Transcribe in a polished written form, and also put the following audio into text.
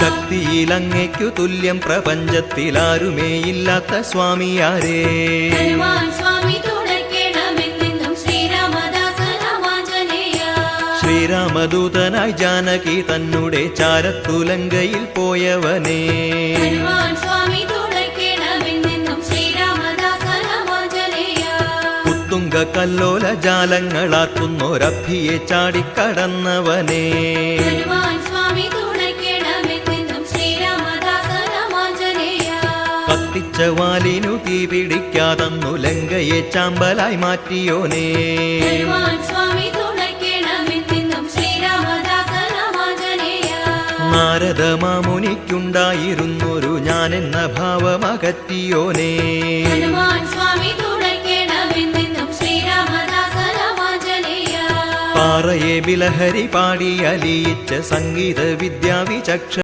ശക്തിയിലങ്ങയ്ക്കു തുല്യം പ്രപഞ്ചത്തിലാരുമേയില്ലാത്ത സ്വാമിയാരേ. ശ്രീരാമദൂതനായി ജാനകി തന്നുടെ ചാരത്തുലങ്കയിൽ പോയവനേ. ഉത്തുംഗ കല്ലോല ജാലങ്ങളാക്കുന്നൊരഭിയെ ചാടിക്കടന്നവനേ. കത്തിച്ച വാലിനു തീ പിടിക്കാതന്നു ലങ്കയെ ചാമ്പലായി മാറ്റിയോനേ. നാരദ മാമുനിക്കുണ്ടായിരുന്നൊരു ഞാനെന്ന ഭാവമകറ്റിയോനേ. പാറയെ ബിലഹരി പാടി അലിയിച്ച സംഗീത വിദ്യാവിചക്ഷ